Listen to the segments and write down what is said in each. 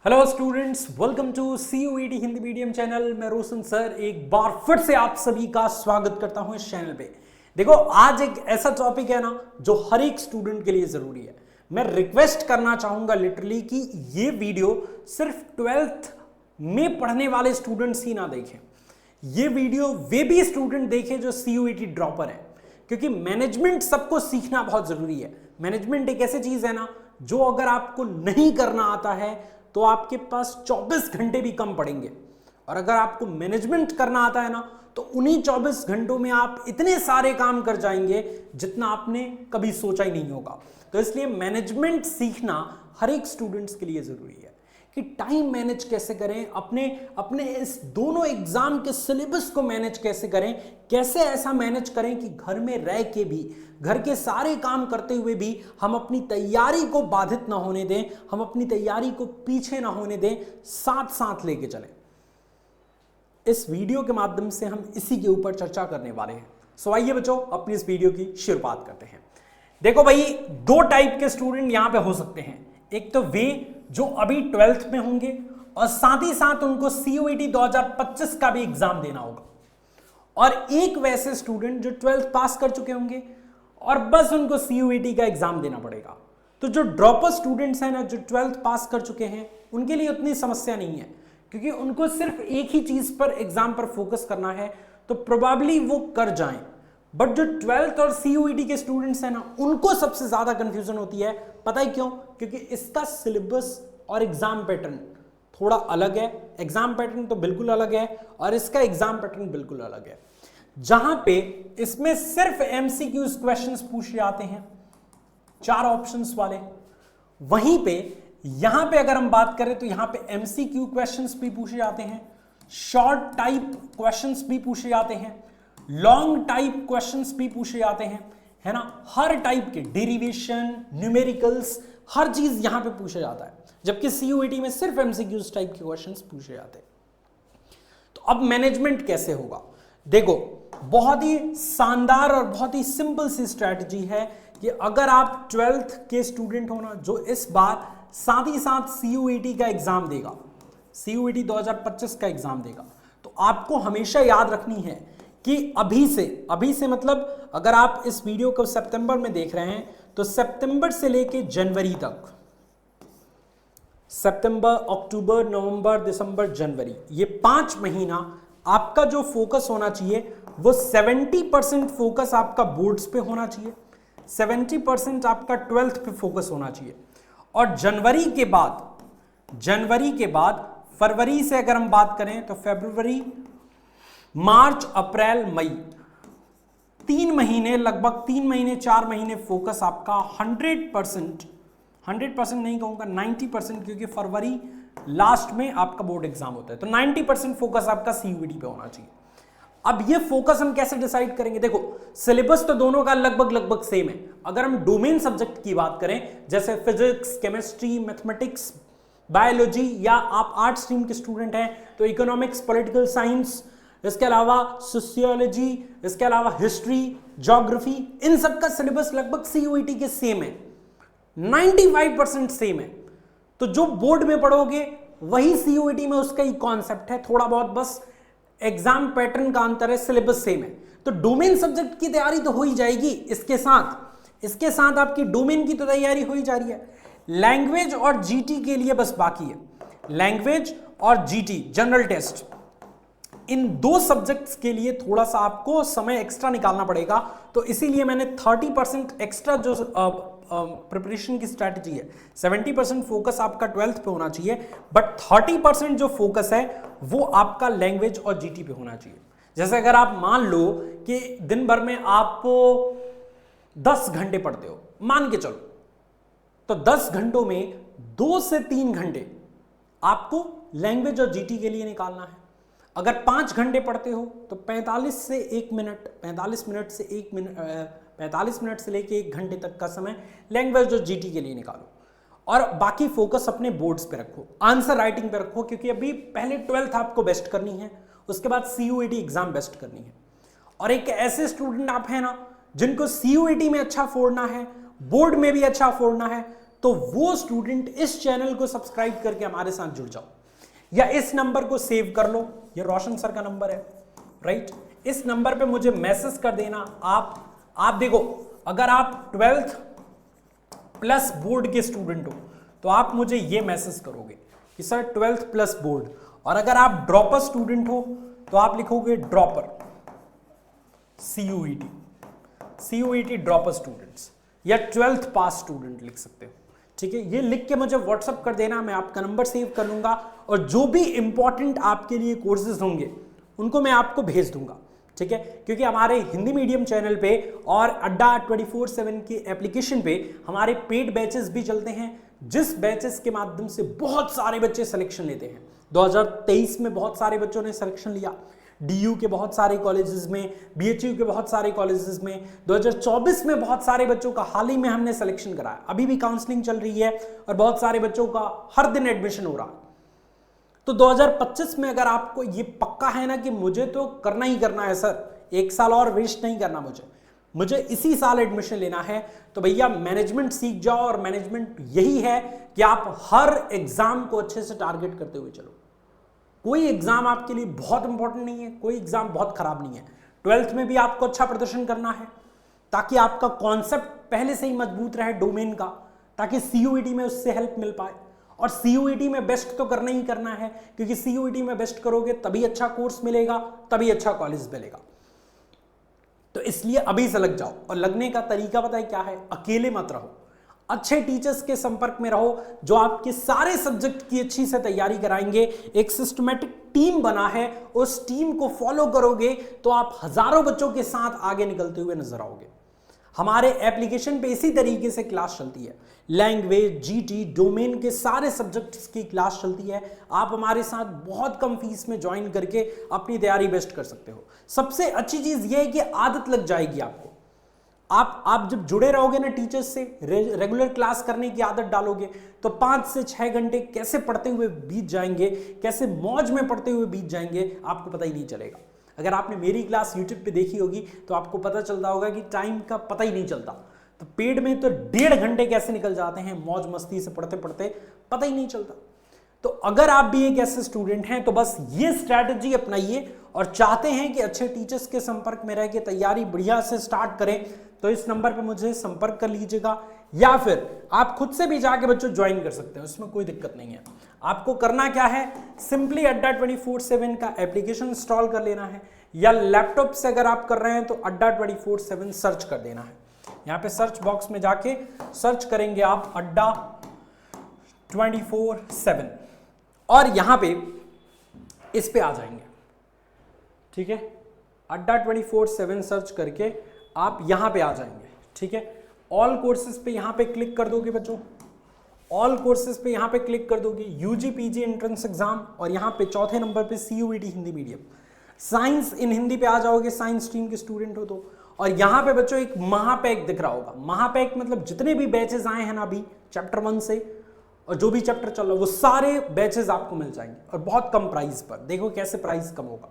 Hello students, welcome to CUET Hindi medium channel. मैं Roshan sir एक बार फिर से आप सभी का स्वागत करता हूं इस चैनल पे। देखो, आज एक ऐसा टॉपिक है ना जो हर एक स्टूडेंट के लिए जरूरी है। मैं रिक्वेस्ट करना चाहूंगा लिटरली कि ये वीडियो सिर्फ 12th में पढ़ने वाले स्टूडेंट्स ही ना देखें, ये वीडियो वे भी स्टूडेंट देखें जो CUET ड्रॉपर है, क्योंकि मैनेजमेंट सबको सीखना बहुत जरूरी है। मैनेजमेंट एक ऐसी चीज है ना जो अगर आपको नहीं करना आता है तो आपके पास 24 घंटे भी कम पड़ेंगे, और अगर आपको मैनेजमेंट करना आता है ना तो उन्हीं 24 घंटों में आप इतने सारे काम कर जाएंगे जितना आपने कभी सोचा ही नहीं होगा। तो इसलिए मैनेजमेंट सीखना हर एक स्टूडेंट्स के लिए जरूरी है कि टाइम मैनेज कैसे करें, अपने इस दोनों एग्जाम के सिलेबस को मैनेज कैसे करें, कैसे ऐसा मैनेज करें कि घर में रह के भी, घर के सारे काम करते हुए भी हम अपनी तैयारी को बाधित ना होने दें, हम अपनी तैयारी को पीछे ना होने दें, साथ साथ लेके चलें। इस वीडियो के माध्यम से हम इसी के ऊपर चर्चा करने वाले हैं। सो आइए बच्चों, अपनी इस वीडियो की शुरुआत करते हैं। देखो भाई, दो टाइप के स्टूडेंट यहां पे हो सकते हैं। एक तो वे जो अभी 12th में होंगे और साथ ही साथ उनको CUET 2025 का भी एग्जाम देना होगा, और एक वैसे स्टूडेंट जो 12th पास कर चुके होंगे और बस उनको CUET का एग्जाम देना पड़ेगा। तो जो ड्रॉपर स्टूडेंट्स हैं ना, जो 12th पास कर चुके हैं, उनके लिए उतनी समस्या नहीं है, क्योंकि उनको सिर्फ एक ही चीज पर एग्जाम पर फोकस करना है, तो प्रोबेबली वो कर जाएं। बट जो 12th और CUET के स्टूडेंट्स हैं ना, उनको सबसे ज्यादा कंफ्यूजन होती है। पता है क्यों? क्योंकि इसका सिलेबस और एग्जाम पैटर्न थोड़ा अलग है। एग्जाम पैटर्न तो बिल्कुल अलग है और इसका एग्जाम पैटर्न बिल्कुल अलग है। जहां पे इसमें सिर्फ MCQs क्वेश्चंस पूछे जाते हैं, 4 ऑप्शंस वाले, वहीं पे यहां पे अगर हम बात करें तो यहां पे MCQ क्वेश्चंस भी पूछे जाते हैं, शॉर्ट टाइप क्वेश्चंस भी पूछे जाते हैं, लॉन्ग टाइप क्वेश्चंस भी पूछे जाते हैं, है ना। हर टाइप के डेरिवेशन, न्यूमेरिकल्स, हर चीज यहां पे पूछा जाता है, जबकि CUET में सिर्फ MCQs टाइप के क्वेश्चंस पूछे जाते हैं। तो अब मैनेजमेंट कैसे होगा? देखो, बहुत ही शानदार और बहुत ही सिंपल सी स्ट्रैटेजी है कि अगर आप 12th के स्टूडेंट हो ना, जो इस बार साथ ही साथ CUET का एग्जाम देगा, CUET 2025 का एग्जाम देगा, तो आपको हमेशा याद रखनी है कि अभी से मतलब अगर आप इस वीडियो को सितंबर में देख रहे हैं तो सितंबर से लेके जनवरी तक, सितंबर, अक्टूबर, नवंबर, दिसंबर, जनवरी, ये 5 महीना आपका जो फोकस होना चाहिए वो 70% फोकस आपका बोर्ड्स पे होना चाहिए, 70% आपका 12th पे फोकस होना चाहिए। और जनवरी के बाद फरवरी से अगर हम बात करें तो फरवरी, मार्च, अप्रैल, मई, 3 महीने, लगभग 3 महीने 4 महीने फोकस आपका 100% नहीं कहूंगा, 90%, क्योंकि फरवरी लास्ट में आपका बोर्ड एग्जाम होता है, तो 90% फोकस आपका CUET पे होना चाहिए। अब ये फोकस हम कैसे डिसाइड करेंगे? देखो, सिलेबस तो दोनों का लगभग सेम है। अगर हम डोमेन सब्जेक्ट की बात करें, जैसे फिजिक्स, केमिस्ट्री, मैथमेटिक्स, बायोलॉजी, या आप आर्ट स्ट्रीम के स्टूडेंट हैं तो इकोनॉमिक्स, पॉलिटिकल साइंस, इसके अलावा सोशियोलॉजी, इसके अलावा हिस्ट्री, ज्योग्राफी, इन सब का सिलेबस लगभग CUET के सेम है, 95% सेम है। तो जो बोर्ड में पढ़ोगे वही CUET में उसका ही कॉन्सेप्ट है, थोड़ा बहुत बस एग्जाम पैटर्न का अंतर है, सिलेबस सेम है। तो डोमेन सब्जेक्ट की तैयारी तो हो ही जाएगी, इसके साथ आपकी डोमेन की तो तैयारी हो ही जा रही है। लैंग्वेज और GT के लिए बस बाकी है, लैंग्वेज और GT जनरल टेस्ट, इन 2 सब्जेक्ट्स के लिए थोड़ा सा आपको समय एक्स्ट्रा निकालना पड़ेगा। तो इसीलिए मैंने 30% एक्स्ट्रा जो प्रिपरेशन की स्ट्रैटेजी है, 70% फोकस आपका 12th पे होना चाहिए, बट 30% जो फोकस है वो आपका लैंग्वेज और GT पे होना चाहिए। जैसे अगर आप मान लो कि दिन भर में आप 10 घंटे पढ़ते हो, मान के चलो, तो 10 घंटों में 2 से 3 घंटे आपको लैंग्वेज और GT के लिए निकालना है। अगर 5 घंटे पढ़ते हो तो 45 मिनट से लेके 1 घंटे तक का समय लैंग्वेज और GT के लिए निकालो, और बाकी फोकस अपने बोर्ड्स पे रखो, आंसर राइटिंग पे रखो, क्योंकि अभी पहले 12th आपको बेस्ट करनी है, उसके बाद CUET एग्जाम बेस्ट करनी है। और एक ऐसे स्टूडेंट आप हैं ना जिनको CUET में अच्छा फोड़ना है, बोर्ड में भी अच्छा फोड़ना है, तो वो स्टूडेंट इस चैनल को सब्सक्राइब करके हमारे साथ जुड़ जाओ, या इस नंबर को सेव कर लो, ये रोशन सर का नंबर है, राइट। इस नंबर पे मुझे मैसेज कर देना। आप देखो, अगर आप 12th प्लस बोर्ड के स्टूडेंट हो तो आप मुझे ये मैसेज करोगे कि सर 12th प्लस बोर्ड, और अगर आप ड्रॉपर स्टूडेंट हो तो आप लिखोगे ड्रॉपर, CUET ड्रॉपर स्टूडेंट्स, या 12th पास स्टूडेंट लिख सकते हो, ठीक है। ये लिख के मुझे व्हाट्सअप कर देना, मैं आपका नंबर सेव कर लूंगा, और जो भी इंपॉर्टेंट आपके लिए कोर्सेज होंगे उनको मैं आपको भेज दूंगा, ठीक है। क्योंकि हमारे हिंदी मीडियम चैनल पे और अड्डा 24/7 की एप्लीकेशन पे हमारे पेड बैचेस भी चलते हैं, जिस बैचेस के माध्यम से बहुत सारे बच्चे सिलेक्शन लेते हैं। 2023 में बहुत सारे बच्चों ने सिलेक्शन लिया, DU के बहुत सारे कॉलेजेस में, BHU के बहुत सारे कॉलेजेस में। 2024 में बहुत सारे बच्चों का हाल ही में हमने सिलेक्शन कराया, अभी भी काउंसलिंग चल रही है और बहुत सारे बच्चों का हर दिन एडमिशन हो रहा है। तो 2025 में अगर आपको ये पक्का है ना कि मुझे तो करना ही करना है सर, एक साल और वेस्ट नहीं करना, मुझे इसी साल एडमिशन लेना है, तो भैया मैनेजमेंट सीख जाओ। और मैनेजमेंट यही है कि आप हर एग्जाम को अच्छे से टारगेट करते हुए चलो। कोई एग्जाम आपके लिए बहुत इंपॉर्टेंट नहीं है, कोई एग्जाम बहुत खराब नहीं है। 12th में भी आपको अच्छा प्रदर्शन करना है ताकि आपका कॉन्सेप्ट पहले से ही मजबूत रहे डोमेन का, ताकि CUET में उससे हेल्प मिल पाए। और CUET में बेस्ट तो करना ही करना है, क्योंकि CUET में बेस्ट करोगे तभी अच्छा कोर्स मिलेगा, तभी अच्छा कॉलेज मिलेगा। तो इसलिए अभी से लग जाओ। और लगने का तरीका पता है क्या है? अकेले मत रहो, अच्छे टीचर्स के संपर्क में रहो जो आपके सारे सब्जेक्ट की अच्छी से तैयारी कराएंगे। एक सिस्टमैटिक टीम बना है, उस टीम को फॉलो करोगे तो आप हजारों बच्चों के साथ आगे निकलते हुए नजर आओगे। हमारे एप्लीकेशन पे इसी तरीके से क्लास चलती है, लैंग्वेज, GT, डोमेन के सारे सब्जेक्ट्स की क्लास चलती है। आप हमारे साथ बहुत कम फीस में ज्वाइन करके अपनी तैयारी बेस्ट कर सकते हो। सबसे अच्छी चीज यह है कि आदत लग जाएगी आपको। आप जब जुड़े रहोगे ना टीचर्स से, रेगुलर क्लास करने की आदत डालोगे, तो 5 से 6 घंटे कैसे पढ़ते हुए बीत जाएंगे, कैसे मौज में पढ़ते हुए बीत जाएंगे, आपको पता ही नहीं चलेगा। अगर आपने मेरी क्लास YouTube पे देखी होगी तो आपको पता चलता होगा कि टाइम का पता ही नहीं चलता। तो पेड में तो 1.5 घंटे कैसे निकल जाते हैं मौज मस्ती से पढ़ते पढ़ते, पता ही नहीं चलता। तो अगर आप भी एक ऐसे स्टूडेंट हैं तो बस ये स्ट्रैटेजी अपनाइए और चाहते हैं कि अच्छे टीचर्स के संपर्क में रह के तैयारी बढ़िया से स्टार्ट करें, तो इस नंबर पे मुझे संपर्क कर लीजिएगा, या फिर आप खुद से भी जाके बच्चों ज्वाइन कर सकते हैं, उसमें कोई दिक्कत नहीं है। आपको करना क्या है, सिंपली अड्डा 24/7 का एप्लीकेशन इंस्टॉल कर लेना है, या लैपटॉप से अगर आप कर रहे हैं तो अड्डा 24/7 सर्च कर देना है। यहाँ पे सर्च बॉक्स में जाके सर्च करेंगे आप अड्डा 24/7 और यहाँ पे इस पे आ जाएंगे, ठीक है। अड्डा 24/7 सर्च करके आप यहाँ पे आ जाएंगे, ठीक है। ऑल कोर्सेज पे यहाँ पे क्लिक कर दोगे बच्चों, ऑल कोर्सेज पे यहाँ पे क्लिक कर दोगे, UG PG एंट्रेंस एग्जाम, और यहाँ पे चौथे नंबर पे CUET हिंदी मीडियम, साइंस इन हिंदी पे आ जाओगे, साइंस स्ट्रीम के स्टूडेंट हो तो। और यहाँ पे बच्चों एक महापैक दिख रहा होगा, महापैक मतलब जितने भी बैचेस आए हैं ना अभी चैप्टर 1 से, और जो भी चैप्टर चल रहा है वो सारे बैचेस आपको मिल जाएंगे और बहुत कम प्राइस पर। देखो कैसे प्राइस कम होगा।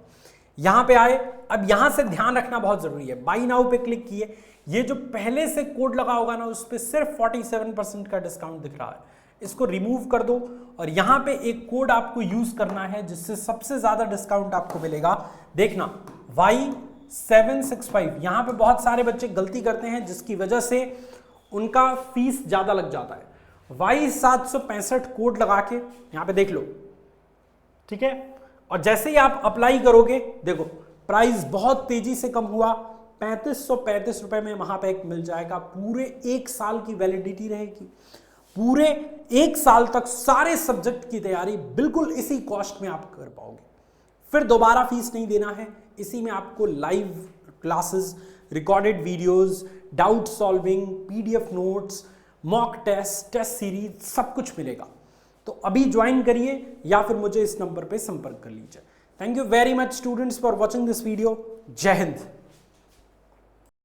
यहाँ पे आए, अब यहाँ से ध्यान रखना बहुत जरूरी है, बाई नाउ पे क्लिक किए, ये जो पहले से कोड लगा होगा ना उस पर सिर्फ 47% का डिस्काउंट दिख रहा है, इसको रिमूव कर दो और यहाँ पे एक कोड आपको यूज करना है जिससे सबसे ज्यादा डिस्काउंट आपको मिलेगा। देखना Y765, यहाँ पे बहुत सारे बच्चे गलती करते हैं जिसकी वजह से उनका फीस ज्यादा लग जाता है। Y765 कोड लगा के यहाँ पे देख लो, ठीक है। और जैसे ही आप अप्लाई करोगे, देखो प्राइस बहुत तेजी से कम हुआ, 3535 रुपए में महापैक मिल जाएगा। पूरे 1 साल की वैलिडिटी रहेगी, पूरे 1 साल तक सारे सब्जेक्ट की तैयारी बिल्कुल इसी कॉस्ट में आप कर पाओगे। फिर दोबारा फीस नहीं देना है, इसी में आपको live classes, recorded videos, doubt solving, PDF notes, mock test, test series, सब कुछ मिलेगा। तो अभी ज्वाइन करिए या फिर मुझे इस नंबर पे संपर्क कर लीजिए। Thank you very much students for watching this video. जय हिंद।